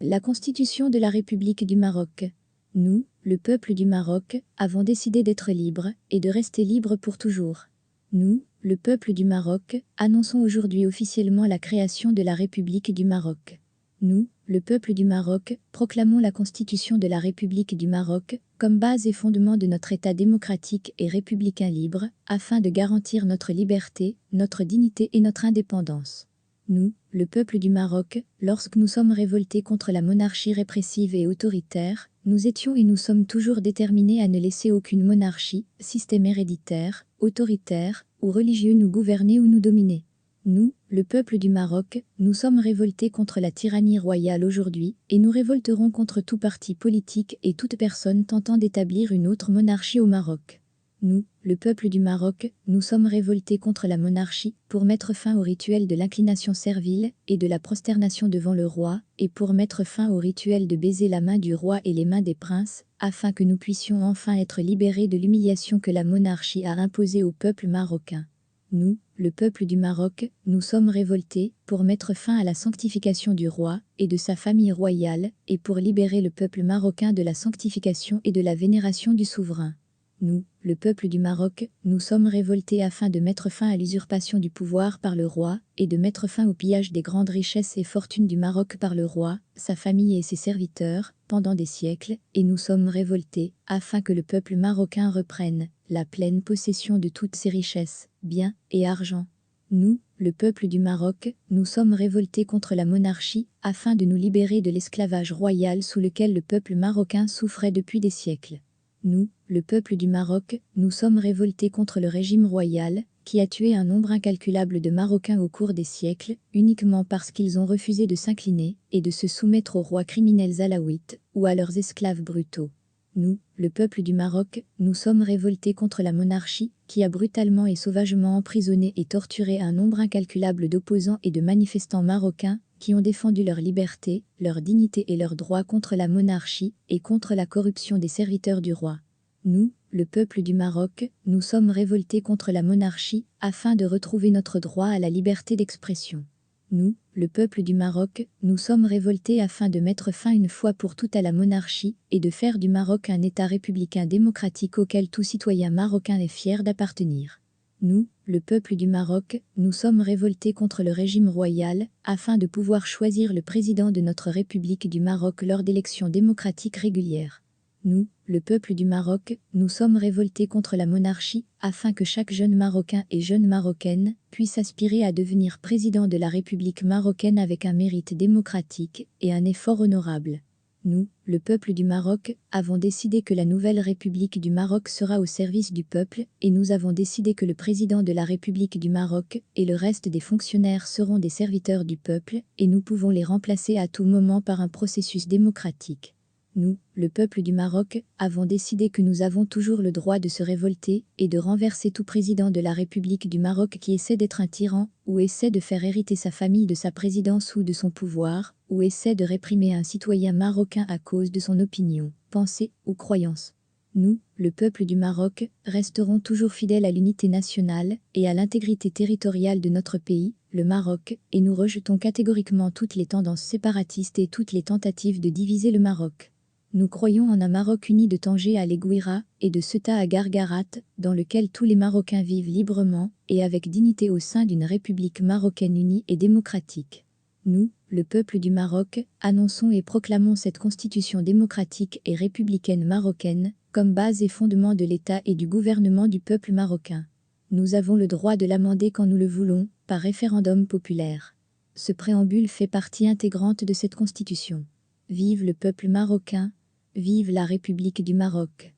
La Constitution de la République du Maroc. Nous, le peuple du Maroc, avons décidé d'être libres et de rester libres pour toujours. Nous, le peuple du Maroc, annonçons aujourd'hui officiellement la création de la République du Maroc. Nous, le peuple du Maroc, proclamons la Constitution de la République du Maroc comme base et fondement de notre État démocratique et républicain libre, afin de garantir notre liberté, notre dignité et notre indépendance. Nous, le peuple du Maroc, lorsque nous sommes révoltés contre la monarchie répressive et autoritaire, nous étions et nous sommes toujours déterminés à ne laisser aucune monarchie, système héréditaire, autoritaire ou religieux nous gouverner ou nous dominer. Nous, le peuple du Maroc, nous sommes révoltés contre la tyrannie royale aujourd'hui et nous révolterons contre tout parti politique et toute personne tentant d'établir une autre monarchie au Maroc. Nous, le peuple du Maroc, nous sommes révoltés contre la monarchie pour mettre fin au rituel de l'inclination servile et de la prosternation devant le roi et pour mettre fin au rituel de baiser la main du roi et les mains des princes, afin que nous puissions enfin être libérés de l'humiliation que la monarchie a imposée au peuple marocain. Nous, le peuple du Maroc, nous sommes révoltés pour mettre fin à la sanctification du roi et de sa famille royale et pour libérer le peuple marocain de la sanctification et de la vénération du souverain. Nous, le peuple du Maroc, nous sommes révoltés afin de mettre fin à l'usurpation du pouvoir par le roi et de mettre fin au pillage des grandes richesses et fortunes du Maroc par le roi, sa famille et ses serviteurs, pendant des siècles, et nous sommes révoltés afin que le peuple marocain reprenne la pleine possession de toutes ses richesses, biens et argent. Nous, le peuple du Maroc, nous sommes révoltés contre la monarchie afin de nous libérer de l'esclavage royal sous lequel le peuple marocain souffrait depuis des siècles. Nous, le peuple du Maroc, nous sommes révoltés contre le régime royal, qui a tué un nombre incalculable de Marocains au cours des siècles, uniquement parce qu'ils ont refusé de s'incliner et de se soumettre aux rois criminels alaouites ou à leurs esclaves brutaux. Nous, le peuple du Maroc, nous sommes révoltés contre la monarchie, qui a brutalement et sauvagement emprisonné et torturé un nombre incalculable d'opposants et de manifestants marocains, qui ont défendu leur liberté, leur dignité et leurs droits contre la monarchie et contre la corruption des serviteurs du roi. Nous, le peuple du Maroc, nous sommes révoltés contre la monarchie afin de retrouver notre droit à la liberté d'expression. Nous, le peuple du Maroc, nous sommes révoltés afin de mettre fin une fois pour toutes à la monarchie et de faire du Maroc un État républicain démocratique auquel tout citoyen marocain est fier d'appartenir. Nous, le peuple du Maroc, nous sommes révoltés contre le régime royal afin de pouvoir choisir le président de notre République du Maroc lors d'élections démocratiques régulières. Nous, le peuple du Maroc, nous sommes révoltés contre la monarchie afin que chaque jeune Marocain et jeune Marocaine puisse aspirer à devenir président de la République marocaine avec un mérite démocratique et un effort honorable. Nous, le peuple du Maroc, avons décidé que la nouvelle République du Maroc sera au service du peuple et nous avons décidé que le président de la République du Maroc et le reste des fonctionnaires seront des serviteurs du peuple et nous pouvons les remplacer à tout moment par un processus démocratique. Nous, le peuple du Maroc, avons décidé que nous avons toujours le droit de se révolter et de renverser tout président de la République du Maroc qui essaie d'être un tyran, ou essaie de faire hériter sa famille de sa présidence ou de son pouvoir, ou essaie de réprimer un citoyen marocain à cause de son opinion, pensée ou croyance. Nous, le peuple du Maroc, resterons toujours fidèles à l'unité nationale et à l'intégrité territoriale de notre pays, le Maroc, et nous rejetons catégoriquement toutes les tendances séparatistes et toutes les tentatives de diviser le Maroc. Nous croyons en un Maroc uni de Tanger à l'Éguira et de Ceuta à Gargarat, dans lequel tous les Marocains vivent librement et avec dignité au sein d'une République marocaine unie et démocratique. Nous, le peuple du Maroc, annonçons et proclamons cette constitution démocratique et républicaine marocaine comme base et fondement de l'État et du gouvernement du peuple marocain. Nous avons le droit de l'amender quand nous le voulons, par référendum populaire. Ce préambule fait partie intégrante de cette constitution. Vive le peuple marocain! Vive la République du Maroc!